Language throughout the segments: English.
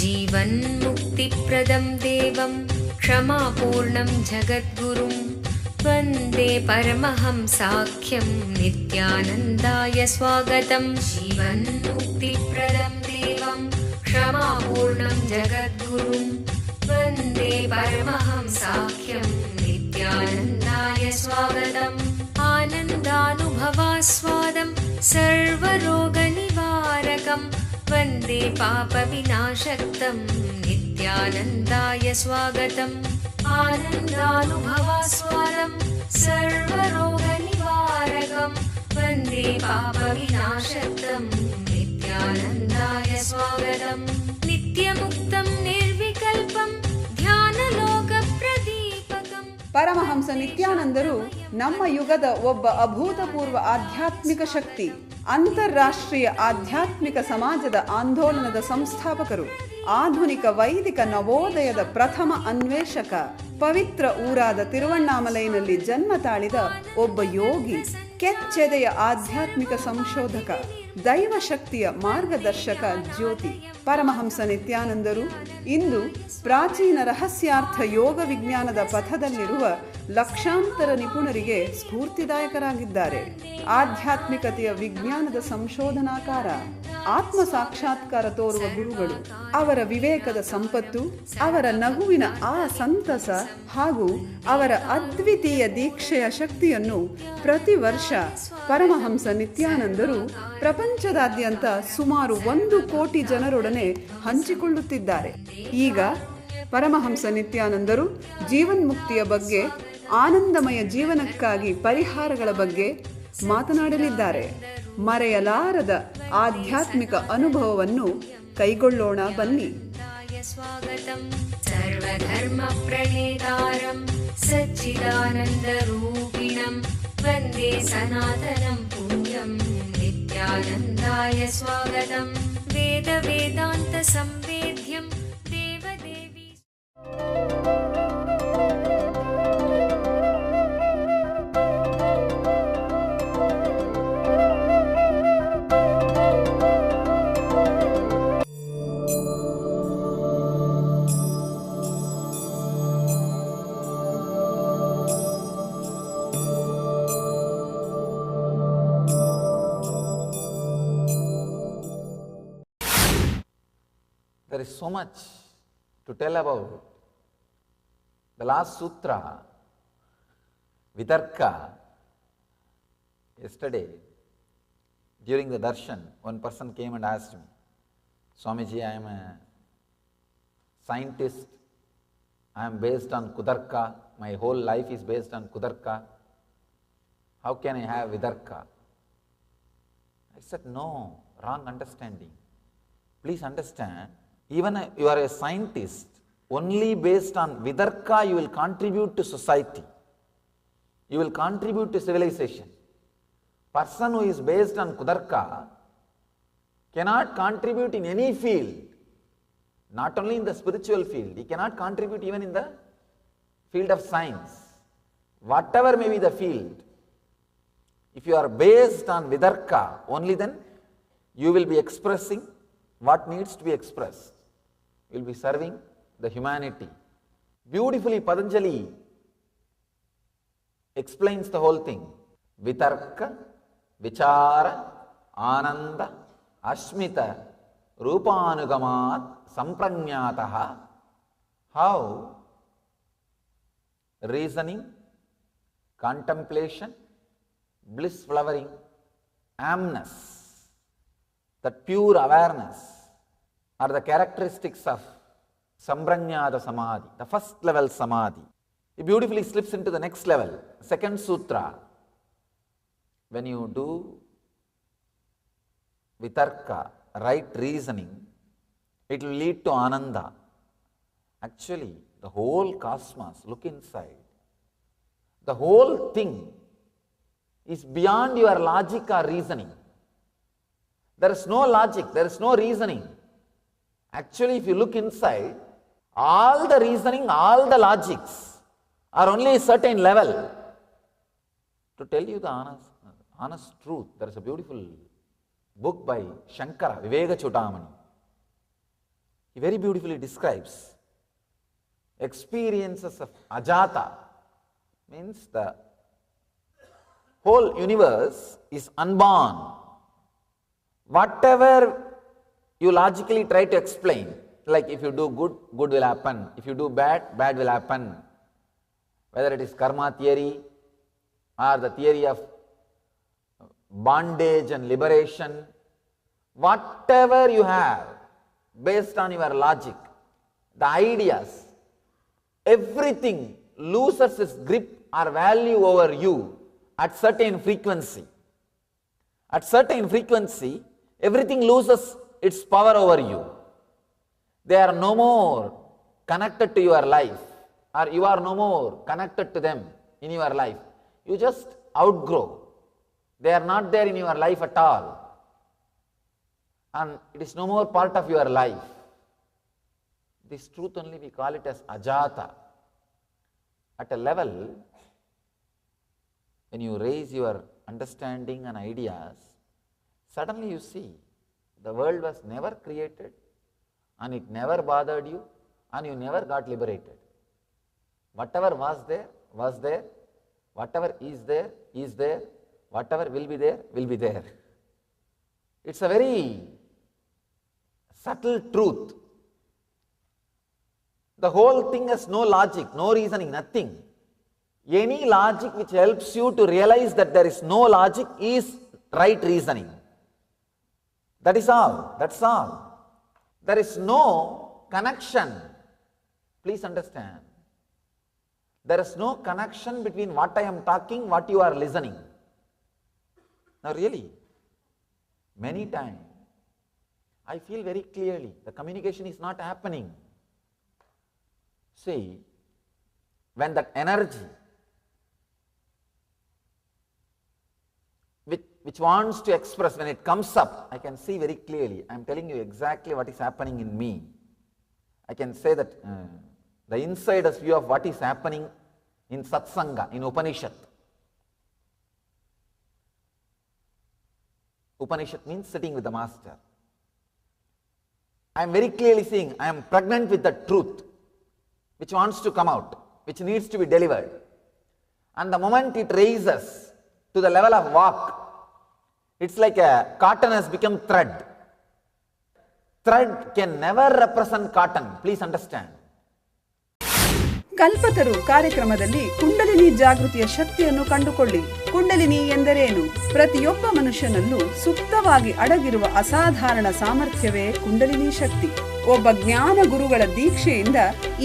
जीवन्मुक्तिप्रदं देवं क्षमापूर्णं जगद्गुरुं वन्दे परमहंसाख्यं नित्यानन्दाय स्वागतं। जीवन्मुक्तिप्रदं देवं क्षमापूर्णं जगद्गुरुं वन्दे परमहंसाख्यं नित्यानन्दाय स्वागतम्। आनन्दानुभवास्वादं सर्वरोगनिवारकं वन्दे पापविनाशक्तं नित्यानन्दाय स्वागतम्। आनन्दानुभवास्वादं सर्वरोगनिवारकं वन्दे पापविनाशक्तं नित्यानन्दाय स्वागतम्। नित्यमुक्तं निर्विकल्पं ಧ್ಯಾನಲೋಕಪ್ರದೀಪಕಂ. ಪರಮಹಂಸ ನಿತ್ಯಾನಂದರು ನಮ್ಮ ಯುಗದ ಒಬ್ಬ ಅಭೂತಪೂರ್ವ ಆಧ್ಯಾತ್ಮಿಕ ಶಕ್ತಿ, ಅಂತಾರಾಷ್ಟ್ರೀಯ ಆಧ್ಯಾತ್ಮಿಕ ಸಮಾಜದ ಆಂದೋಲನದ ಸಂಸ್ಥಾಪಕರು, ಆಧುನಿಕ ವೈದಿಕ ನವೋದಯದ ಪ್ರಥಮ ಅನ್ವೇಷಕ, ಪವಿತ್ರ ಊರಾದ ತಿರುವಣ್ಣಾಮಲೈನಲ್ಲಿ ಜನ್ಮ ತಾಳಿದ ಒಬ್ಬ ಯೋಗಿ, ಕೆಚ್ಚೆದೆಯ ಆಧ್ಯಾತ್ಮಿಕ ಸಂಶೋಧಕ, ದೈವಶಕ್ತಿಯ ಮಾರ್ಗದರ್ಶಕ ಜ್ಯೋತಿ. ಪರಮಹಂಸ ನಿತ್ಯಾನಂದರು ಇಂದು ಪ್ರಾಚೀನ ರಹಸ್ಯಾರ್ಥ ಯೋಗ ವಿಜ್ಞಾನದ ಪಥದಲ್ಲಿರುವ ಲಕ್ಷಾಂತರ ನಿಪುಣರಿಗೆ ಸ್ಫೂರ್ತಿದಾಯಕರಾಗಿದ್ದಾರೆ. ಆಧ್ಯಾತ್ಮಿಕತೆಯ ವಿಜ್ಞಾನದ ಸಂಶೋಧನಾಕಾರ, ಆತ್ಮ ಸಾಕ್ಷಾತ್ಕಾರ ತೋರುವ ಗುರುಗಳು. ಅವರ ವಿವೇಕದ ಸಂಪತ್ತು, ಅವರ ನಗುವಿನ ಆ ಸಂತಸ ಹಾಗೂ ಅವರ ಅದ್ವಿತೀಯ ದೀಕ್ಷೆಯ ಶಕ್ತಿಯನ್ನು ಪ್ರತಿ ವರ್ಷ ಪರಮಹಂಸ ನಿತ್ಯಾನಂದರು ಪ್ರಪಂಚದಾದ್ಯಂತ ಸುಮಾರು 1 ಕೋಟಿ ಜನರೊಡನೆ ಹಂಚಿಕೊಳ್ಳುತ್ತಿದ್ದಾರೆ. ಈಗ ಪರಮಹಂಸ ನಿತ್ಯಾನಂದರು ಜೀವನ್ಮುಕ್ತಿಯ ಬಗ್ಗೆ, ಆನಂದಮಯ ಜೀವನಕ್ಕಾಗಿ ಪರಿಹಾರಗಳ ಬಗ್ಗೆ ಮಾತನಾಡಲಿದ್ದಾರೆ. ಮರೆಯಲಾರದ ಆಧ್ಯಾತ್ಮಿಕ ಅನುಭವವನ್ನು ಕೈಗೊಳ್ಳೋಣ ಬನ್ನಿ. ಸರ್ವಧರ್ಮ ಪ್ರಣೇತಾರಂ ಸಚ್ಚಿದಾನಂದರೂಪಿಣಂ ವಂದೇ ಸನಾತನಂ ಪುಣ್ಯಂ ನಿತ್ಯಾನಂದಾಯ ಸ್ವಾಗತಂ. ವೇದ ವೇದಾಂತ ಸಂವೇದ್ಯಂ ದೇವದೇವಿ. There is so much to tell about the last sutra, Vitarka. Yesterday, during the darshan, one person came and asked me, Swamiji, I am a scientist, I am based on Kudarka, my whole life is based on Kudarka, how can I have Vitarka? I said, no, wrong understanding. Please understand, even if you are a scientist, only based on Vitarka you will contribute to society. You will contribute to civilization. Person who is based on Kudarka cannot contribute in any field, not only in the spiritual field, he cannot contribute even in the field of science. Whatever may be the field, if you are based on Vitarka, only then you will be expressing what needs to be expressed. You will be serving the humanity. Beautifully Patanjali explains the whole thing. Vitarka, Vichara, Ananda, Ashmita, Rupanugamat, Sampranyataha. How reasoning, contemplation, bliss flowering, amness, that pure awareness are the characteristics of Sampranyata Samadhi, the first level Samadhi. It beautifully slips into the next level, second sutra. When you do Vitarka, right reasoning, it will lead to Ananda. Actually, the whole cosmos, look inside, the whole thing is beyond your logic or reasoning. There is no logic, there is no reasoning. Actually, if you look inside, all the reasoning, all the logics, or only a certain level. To tell you the honest truth, there is a beautiful book by Shankara, Viveka Chudamani. He very beautifully describes experiences of Ajata, means the whole universe is unborn. Whatever you logically try to explain, like if you do good, good will happen. If you do bad, bad will happen. Whether it is karma theory or the theory of bondage and liberation, whatever you have based on your logic, the ideas, everything loses its grip or value over you at certain frequency. At certain frequency, everything loses its power over you. They are no more connected to your life, or you are no more connected to them in your life. You just outgrow. They are not there in your life at all. And it is no more part of your life. This truth only we call it as Ajata. At a level, when you raise your understanding and ideas, suddenly you see the world was never created, and it never bothered you, and you never got liberated. Whatever was there, was there. Whatever is there, is there. Whatever will be there, will be there. It's a very subtle truth. The whole thing has no logic, no reasoning, nothing. Any logic which helps you to realize that there is no logic is right reasoning. That is all. That's all. There is no connection. Please understand. There is no connection between what I am talking, what you are listening. Now really, many times, I feel very clearly the communication is not happening. See, when that energy which wants to express, when it comes up, I can see very clearly. I am telling you exactly what is happening in me. I can say that the insider's view of what is happening in Satsanga, in Upanishad. Upanishad means sitting with the master. I am very clearly seeing, I am pregnant with the truth which wants to come out, which needs to be delivered. And the moment it raises to the level of walk, it's like a cotton has become thread. Thread can never represent cotton. Please understand. ಕಲ್ಪತರು ಕಾರ್ಯಕ್ರಮದಲ್ಲಿ ಕುಂಡಲಿನಿ ಜಾಗೃತಿಯ ಶಕ್ತಿಯನ್ನು ಕಂಡುಕೊಳ್ಳಿ. ಕುಂಡಲಿನಿ ಎಂದರೇನು? ಪ್ರತಿಯೊಬ್ಬ ಮನುಷ್ಯನಲ್ಲೂ ಸುಪ್ತವಾಗಿ ಅಡಗಿರುವ ಅಸಾಧಾರಣ ಸಾಮರ್ಥ್ಯವೇ ಕುಂಡಲಿನಿ ಶಕ್ತಿ. ಒಬ್ಬ ಜ್ಞಾನ ಗುರುಗಳ ದೀಕ್ಷೆಯಿಂದ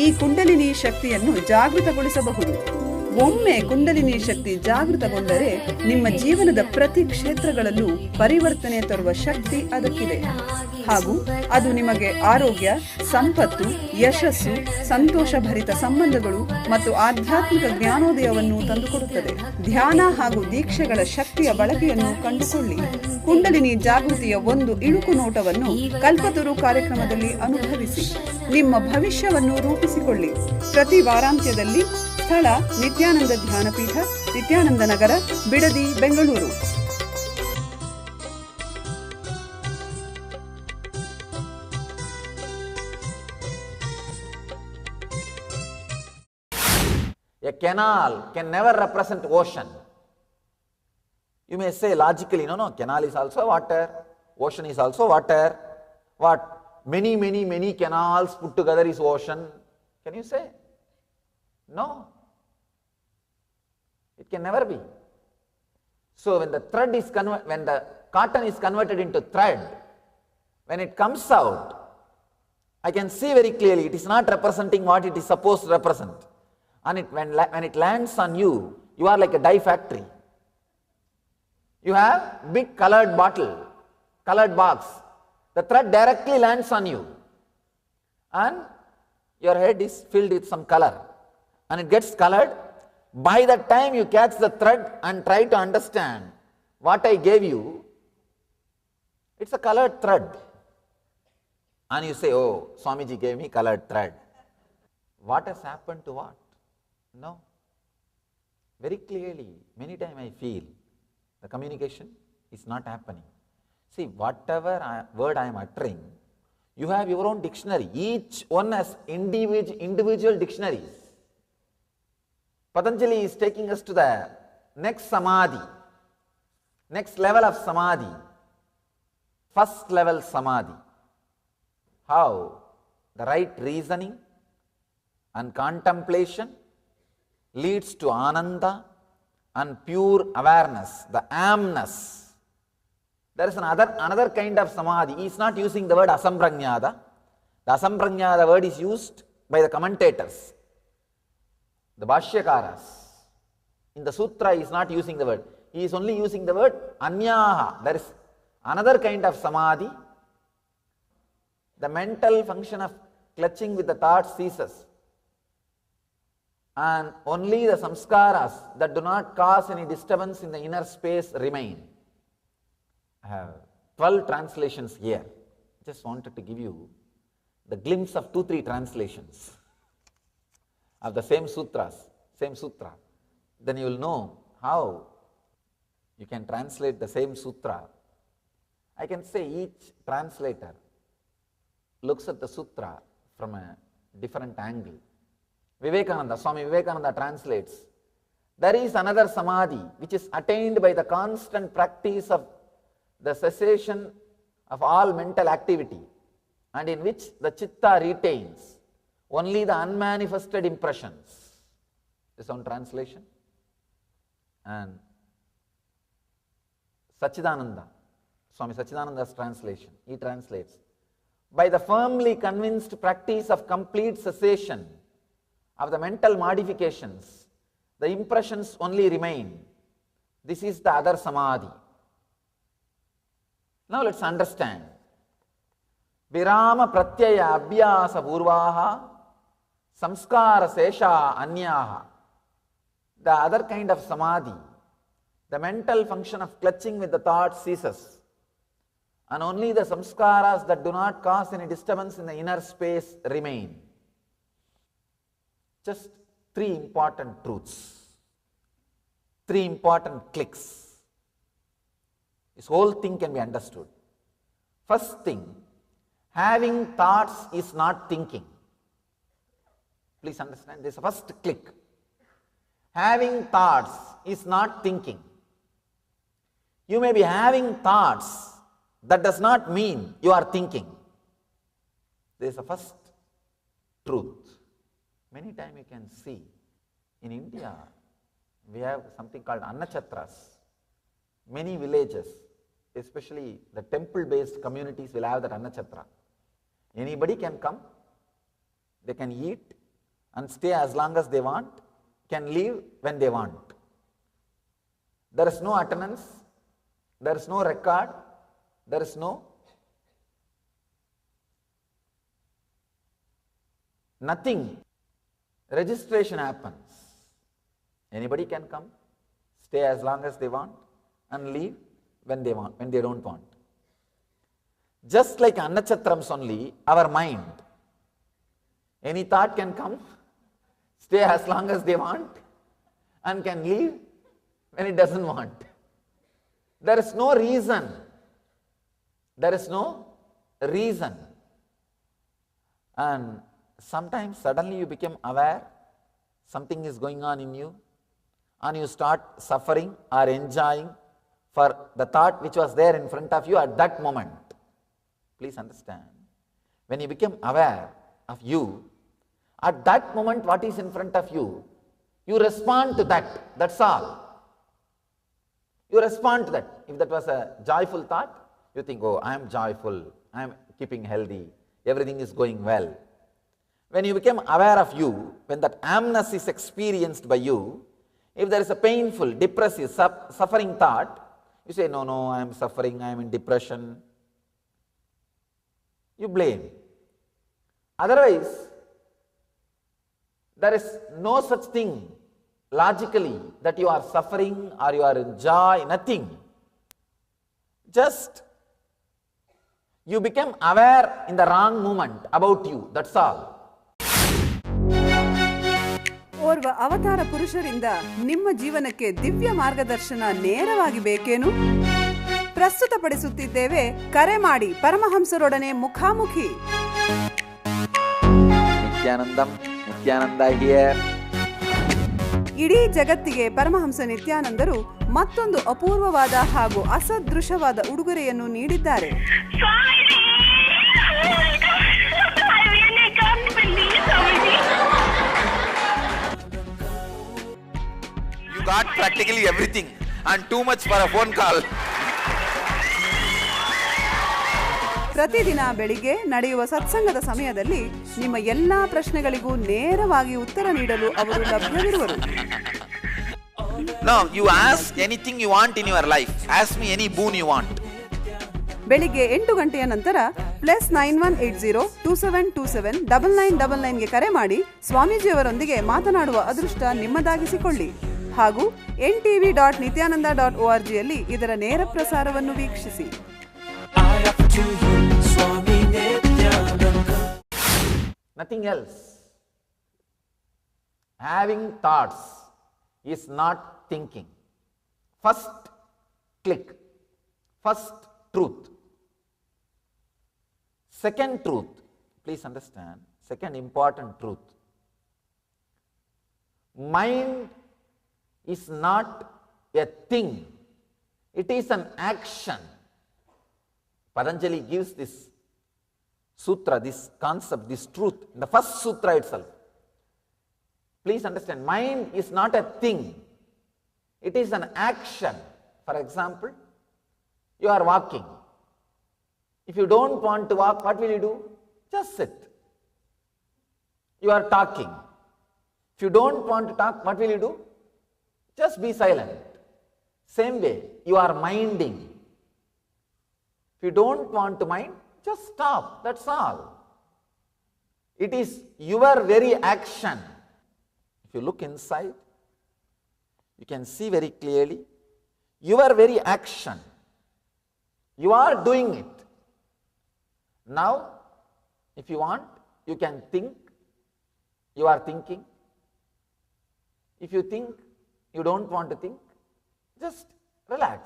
ಈ ಕುಂಡಲಿನಿ ಶಕ್ತಿಯನ್ನು ಜಾಗೃತಗೊಳಿಸಬಹುದು. ಒಮ್ಮೆ ಕುಂಡಲಿನಿ ಶಕ್ತಿ ಜಾಗೃತಗೊಂಡರೆ ನಿಮ್ಮ ಜೀವನದ ಪ್ರತಿ ಕ್ಷೇತ್ರಗಳಲ್ಲೂ ಪರಿವರ್ತನೆ ತರುವ ಶಕ್ತಿ ಅದಕ್ಕಿದೆ. ಹಾಗೂ ಅದು ನಿಮಗೆ ಆರೋಗ್ಯ, ಸಂಪತ್ತು, ಯಶಸ್ಸು, ಸಂತೋಷಭರಿತ ಸಂಬಂಧಗಳು ಮತ್ತು ಆಧ್ಯಾತ್ಮಿಕ ಜ್ಞಾನೋದಯವನ್ನು ತಂದುಕೊಡುತ್ತದೆ. ಧ್ಯಾನ ಹಾಗೂ ದೀಕ್ಷೆಗಳ ಶಕ್ತಿಯ ಬಳಕೆಯನ್ನು ಕಂಡುಕೊಳ್ಳಿ. ಕುಂಡಲಿನಿ ಜಾಗೃತಿಯ ಒಂದು ಇಣುಕು ನೋಟವನ್ನು ಕಲ್ಪತರು ಕಾರ್ಯಕ್ರಮದಲ್ಲಿ ಅನುಭವಿಸಿ. ನಿಮ್ಮ ಭವಿಷ್ಯವನ್ನು ರೂಪಿಸಿಕೊಳ್ಳಿ. ಪ್ರತಿ ವಾರಾಂತ್ಯದಲ್ಲಿ ಸ್ಥಳ ನಿತ್ಯಾನಂದ ಧ್ಯಾನಪೀಠ, ನಿತ್ಯಾನಂದ ನಗರ, Bidadi, Bengaluru. A canal can never represent ocean. You may say logically, no, canal is also water, ocean is also water. What? Many canals put together is ocean. Can you say? No. It can never be. So when the thread is when the cotton is converted into thread, when it comes out, I can see very clearly it is not representing what it is supposed to represent. And when it lands on you, you are like a dye factory. You have big colored bottle, colored box. The thread directly lands on you, and your head is filled with some color, and it gets colored. By the time you catch the thread and try to understand what I gave you, it's a colored thread. And you say, oh, Swamiji gave me colored thread. What has happened to what? No. Very clearly, many times I feel the communication is not happening. See, whatever word I am uttering, you have your own dictionary. Each one has individual dictionaries. Patanjali is taking us to the next samadhi, next level of samadhi, first level samadhi. How the right reasoning and contemplation leads to ananda and pure awareness, the amness. There is another kind of samadhi. He is not using the word asamprajnata. The asamprajnata word is used by the commentators, the bhashyakaras. In the sutra, he is not using the word. He is only using the word anyaha. There is another kind of samadhi. The mental function of clutching with the thoughts ceases. And only the samskaras that do not cause any disturbance in the inner space remain. I have 12 translations here. Just wanted to give you the glimpse of 2-3 translations of the same sutra. Then you will know how you can translate the same sutra. I can say each translator looks at the sutra from a different angle. Swami Vivekananda translates, there is another samadhi which is attained by the constant practice of the cessation of all mental activity, and in which the chitta retains only the unmanifested impressions. This is one translation. And Sachidananda, Swami Sachidananda's translation, he translates, by the firmly convinced practice of complete cessation of the mental modifications, the impressions only remain. This is the other samadhi. Now let's understand. Virama pratyaya abhyasa purvaha samskara sesha anyaha. The other kind of samadhi, the mental function of clutching with the thought ceases, and only the samskaras that do not cause any disturbance in the inner space remain. Just 3 important truths, 3 important clicks. This whole thing can be understood. First thing, having thoughts is not thinking. Please understand this first click. Having thoughts is not thinking. You may be having thoughts, that does not mean you are thinking. This is the first truth. Many times you can see in India, we have something called annachatras. Many villages, especially the temple-based communities, will have that annachatra. Anybody can come, they can eat and stay as long as they want, can leave when they want. There is no attendance, there is no record, there is no nothing. Registration happens. Anybody can come, stay as long as they want, and leave when they want, when they don't want. Just like annachatrams only, our mind, any thought can come, stay as long as they want, and can leave when it doesn't want. There is no reason. There is no reason. And sometimes suddenly you become aware something is going on in you, and you start suffering or enjoying for the thought which was there in front of you at that moment. Please understand. When you become aware of you, at that moment what is in front of you, you respond to that. That's all. You respond to that. If that was a joyful thought, you think, oh, I am joyful, I am keeping healthy, everything is going well. When you become aware of you, when that amness is experienced by you, if there is a painful, depressive, suffering thought, you say, no, I am suffering, I am in depression. You blame. Otherwise, there is no such thing logically that you are suffering or you are in joy, nothing. Just you become aware in the wrong moment about you, that's all. ಓರ್ವ ಅವತಾರ ಪುರುಷರಿಂದ ನಿಮ್ಮ ಜೀವನಕ್ಕೆ ದಿವ್ಯ ಮಾರ್ಗದರ್ಶನ ನೇರವಾಗಿ ಬೇಕೇನು? ಪ್ರಸ್ತುತಪಡಿಸುತ್ತಿದ್ದೇವೆ, ಕರೆ ಮಾಡಿ ಪರಮಹಂಸರೊಡನೆ ಮುಖಾಮುಖಿ. ನಿತ್ಯಾನಂದ ಹಿಯರ್. ಇಡೀ ಜಗತ್ತಿಗೆ ಪರಮಹಂಸ ನಿತ್ಯಾನಂದರು ಮತ್ತೊಂದು ಅಪೂರ್ವವಾದ ಹಾಗೂ ಅಸದೃಶವಾದ ಉಡುಗೊರೆಯನ್ನು ನೀಡಿದ್ದಾರೆ. You got practically everything and too much for a phone call. ಪ್ರತಿದಿನ ಬೆಳಿಗ್ಗೆ ನಡೆಯುವ ಸತ್ಸಂಗದ ಸಮಯದಲ್ಲಿ ನಿಮ್ಮ ಎಲ್ಲಾ ಪ್ರಶ್ನೆಗಳಿಗೂ ನೇರವಾಗಿ ಉತ್ತರ ನೀಡಲು ಅವರು ಲಭ್ಯವಿರುವರು. No, you ask anything you want in your life. Ask me any boon you want. ಬೆಳಿಗ್ಗೆ 8 ಗಂಟೆಯ ನಂತರ +918027279999ಗೆ ಕರೆ ಮಾಡಿ ಸ್ವಾಮೀಜಿಯವರೊಂದಿಗೆ ಮಾತನಾಡುವ ಅದೃಷ್ಟ ನಿಮ್ಮದಾಗಿಸಿಕೊಳ್ಳಿ. ಹಾಗೂ ntv.nithyananda.orgಯಲ್ಲಿ ಇದರ ನೇರ ಪ್ರಸಾರವನ್ನು ವೀಕ್ಷಿಸಿ. Nothing else. Having thoughts is not thinking. First click. First truth. Second truth. Please understand. Second important truth. Mind is not a thing. It is an action. Patanjali gives this sutra, this concept, this truth in the first sutra itself. Please understand, mind is not a thing. It is an action. For example, you are walking. If you don't want to walk, what will you do? Just sit. You are talking. If you don't want to talk, what will you do? Just be silent. Same way, you are minding. If you don't want to mind, just stop. That's all. It is your very action. If you look inside, you can see very clearly your very action. You are doing it. Now, if you want, you can think. You are thinking. If you think, you don't want to think, just relax.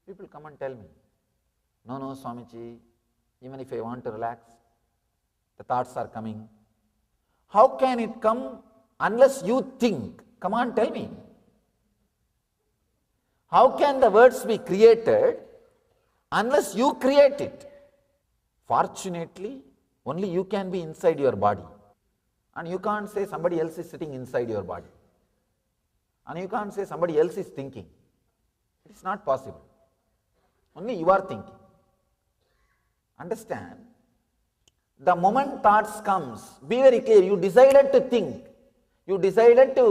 People come and tell me, no, Swamiji, even if I want to relax, the thoughts are coming. How can it come unless you think? Come on, tell me. How can the words be created unless you create it? Fortunately, only you can be inside your body. And you can't say somebody else is sitting inside your body. And you can't say somebody else is thinking. It's not possible. Only you are thinking. Understand? The moment thoughts comes, be very clear, you decided to think. You decided to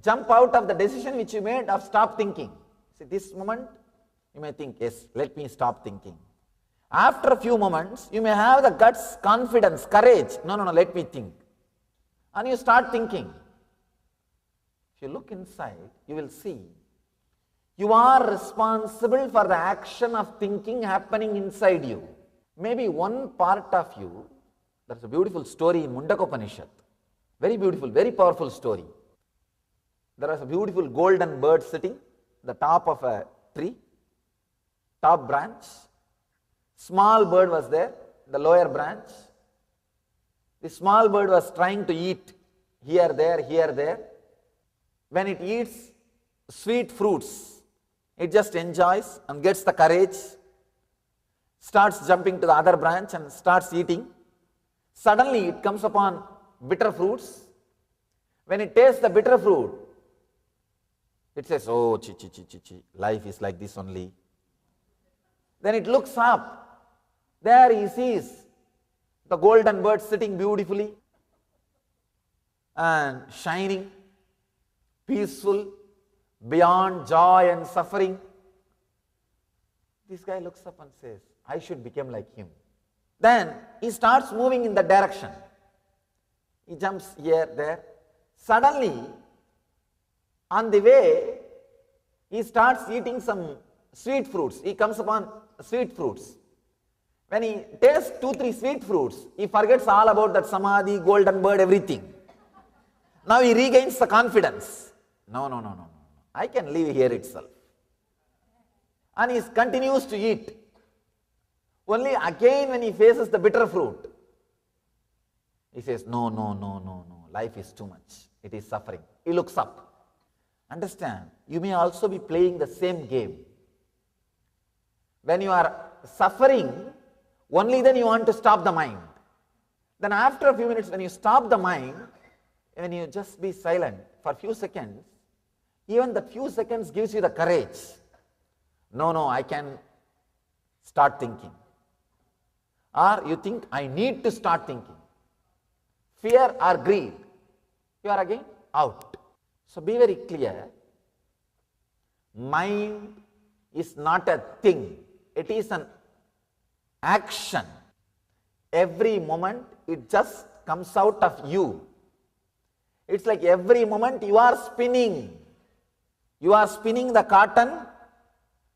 jump out of the decision which you made of stop thinking. See, this moment, you may think, yes, let me stop thinking. After a few moments, you may have the guts, confidence, courage. No, let me think. And you start thinking. If you look inside, you will see you are responsible for the action of thinking happening inside you. Maybe one part of you, there's a beautiful story in Mundakopanishad. Very beautiful, very powerful story. There was a beautiful golden bird sitting at the top of a tree, top branch. Small bird was there, the lower branch. The small bird was trying to eat here, there. When it eats sweet fruits, it just enjoys and gets the courage, starts jumping to the other branch and starts eating. Suddenly it comes upon bitter fruits. When it tastes the bitter fruit, it says, oh, chi, life is like this only. Then it looks up. There he sees the golden bird sitting beautifully and shining, peaceful, beyond joy and suffering. This guy looks up and says, I should become like him. Then he starts moving in that direction. He jumps here, there. Suddenly, on the way, he starts eating some sweet fruits. He comes upon sweet fruits. When he tastes 2-3 sweet fruits, he forgets all about that samadhi, golden bird, everything. Now he regains the confidence. No. I can live here itself. And he continues to eat. Only again when he faces the bitter fruit, he says, no, life is too much. It is suffering. He looks up. Understand, you may also be playing the same game. When you are suffering, only then you want to stop the mind. Then after a few minutes, when you stop the mind, when you just be silent for a few seconds, even that few seconds gives you the courage. No, I can start thinking. Or you think, I need to start thinking. Fear or greed, you are again out. So be very clear. Mind is not a thing. It is an action. Every moment it just comes out of you. It's like every moment you are spinning. You are spinning the cotton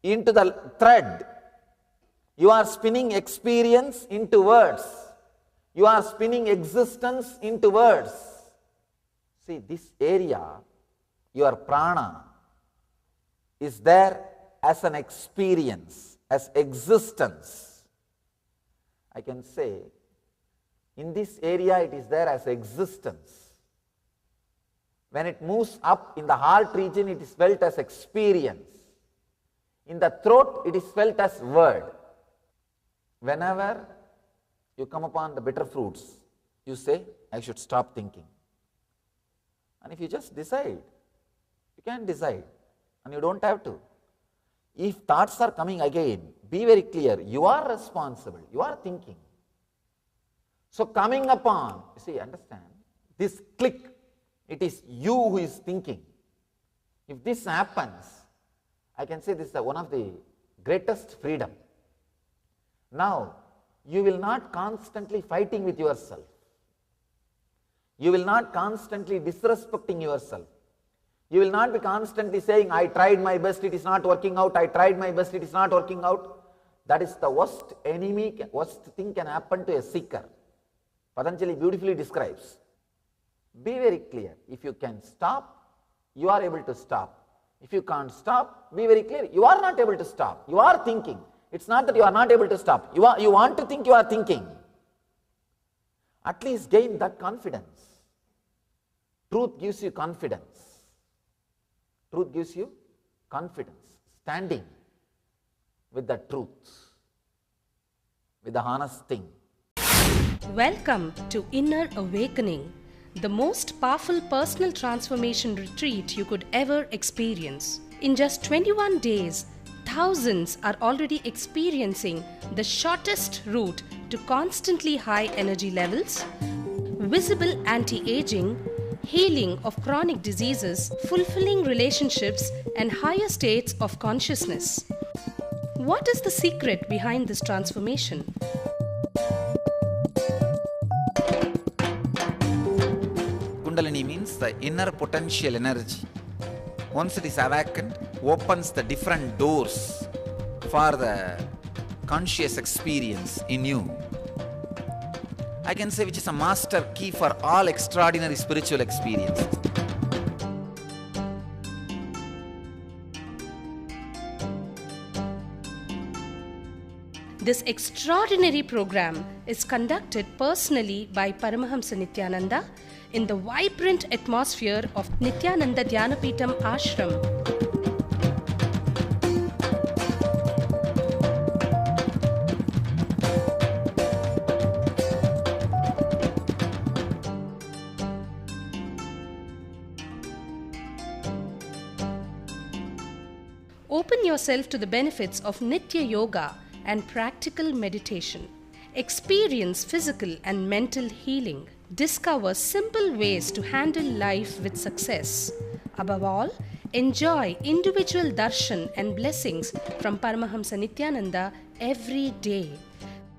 into the thread. You are spinning experience into words. You are spinning existence into words. See, this area, your prana, is there as an experience, as existence. I can say, in this area it is there as existence. When it moves up in the heart region, it is felt as experience. In the throat, it is felt as word. Whenever you come upon the bitter fruits, you say, I should stop thinking. And if you just decide, you can decide, and you don't have to. If thoughts are coming again, be very clear, you are responsible, you are thinking. So coming upon, you see, understand, this click, it is you who is thinking. If this happens, I can say this is one of the greatest freedom. Now, you will not constantly fighting with yourself. You will not constantly disrespecting yourself. You will not be constantly saying, I tried my best, it is not working out, I tried my best, it is not working out. That is the worst enemy, worst thing can happen to a seeker. Patanjali beautifully describes. Be very clear. If you can stop, you are able to stop. If you can't stop, be very clear. You are not able to stop. You are thinking. It's not that you are not able to stop. You want to think, you are thinking. At least gain that confidence. Truth gives you confidence. Truth gives you confidence. Standing with the truth, with the honest thing. Welcome to Inner Awakening, the most powerful personal transformation retreat you could ever experience. In just 21 days, thousands are already experiencing the shortest route to constantly high energy levels, visible anti-aging, healing of chronic diseases, fulfilling relationships, and higher states of consciousness. What is the secret behind this transformation? Kundalini means the inner potential energy. Once it is awakened, opens the different doors for the conscious experience in you. I can say which is a master key for all extraordinary spiritual experiences. This extraordinary program is conducted personally by Paramahamsa Nithyananda in the vibrant atmosphere of Nithyananda Dhyanapitham Ashram. Open yourself to the benefits of Nitya Yoga and practical meditation. Experience physical and mental healing. Discover simple ways to handle life with success. Above all, enjoy individual darshan and blessings from Paramahamsa Nithyananda every day.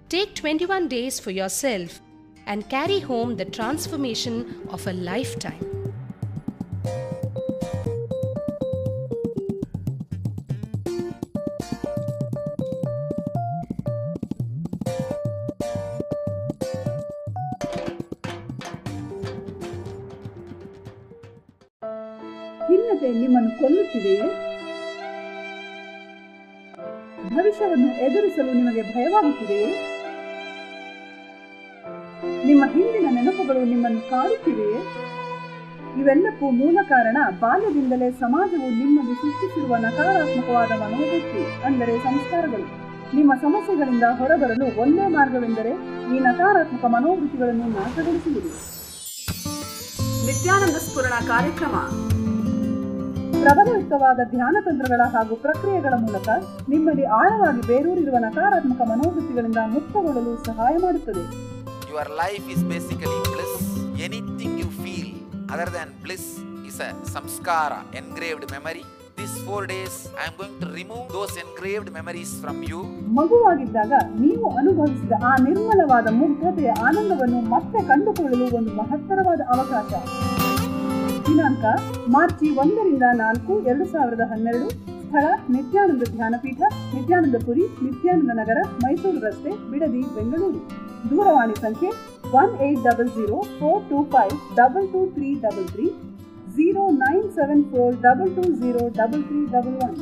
Take 21 days for yourself and carry home the transformation of a lifetime. ಖಿನ್ನತೆ ನಿಮ್ಮನ್ನು ಕೊಲ್ಲುತ್ತಿದೆಯೇ? ಭವಿಷ್ಯವನ್ನು ಎದುರಿಸಲು ನಿಮಗೆ ಭಯವಾಗುತ್ತಿದೆಯೇ? ನಿಮ್ಮ ಹಿಂದಿನ ನೆನಪುಗಳು ನಿಮ್ಮನ್ನು ಕಾಡುತ್ತಿವೆಯೇ? ಇವೆಲ್ಲಕ್ಕೂ ಮೂಲ ಕಾರಣ ಬಾಲ್ಯದಿಂದಲೇ ಸಮಾಜವು ನಿಮ್ಮಲ್ಲಿ ಸೃಷ್ಟಿಸಿರುವ ನಕಾರಾತ್ಮಕವಾದ ಮನೋವೃತ್ತಿ, ಅಂದರೆ ಸಂಸ್ಕಾರಗಳು. ನಿಮ್ಮ ಸಮಸ್ಯೆಗಳಿಂದ ಹೊರಬರಲು ಒಂದೇ ಮಾರ್ಗವೆಂದರೆ ಈ ನಕಾರಾತ್ಮಕ ಮನೋವೃತ್ತಿಗಳನ್ನು ನಾಶಗೊಳಿಸುವುದು. ನಿತ್ಯಾನಂದ ಸ್ಫುರಣ ಕಾರ್ಯಕ್ರಮ ಪ್ರಬಲಯುಕ್ತವಾದ ಧ್ಯಾನ ತಂತ್ರಗಳ ಹಾಗೂ ಪ್ರಕ್ರಿಯೆಗಳ ಮೂಲಕ ನಿಮ್ಮಲ್ಲಿ ಆಳವಾಗಿ ಬೇರೂರಿರುವ ನಕಾರಾತ್ಮಕ ಮನೋವೃತ್ತಿಗಳಿಂದ ಮುಕ್ತಗೊಳ್ಳಲು ಸಹಾಯ ಮಾಡುತ್ತದೆ. Your life is basically bliss. Anything you feel other than bliss is a samskara, engraved memory. These 4 days I am going to remove those engraved memories from you. ಮಗುವಾಗಿದ್ದಾಗ ನೀವು ಅನುಭವಿಸಿದ ಆ ನಿರ್ಮಲವಾದ ಮುಗ್ಧತೆಯ ಆನಂದವನ್ನು ಮತ್ತೆ ಕಂಡುಕೊಳ್ಳಲು ಒಂದು ಮಹತ್ತರವಾದ ಅವಕಾಶ. ದಿನಾಂಕ ಮಾರ್ಚ್ 1 ರಿಂದ 4, 2012. ಸ್ಥಳ ನಿತ್ಯಾನಂದ ಧ್ಯಾನಪೀಠ, ನಿತ್ಯಾನಂದಪುರಿ, ನಿತ್ಯಾನಂದ ನಗರ, ಮೈಸೂರು ರಸ್ತೆ, ಬಿಡದಿ, ಬೆಂಗಳೂರು. ದೂರವಾಣಿ ಸಂಖ್ಯೆ 1800-425-22333, 0974-220-3311.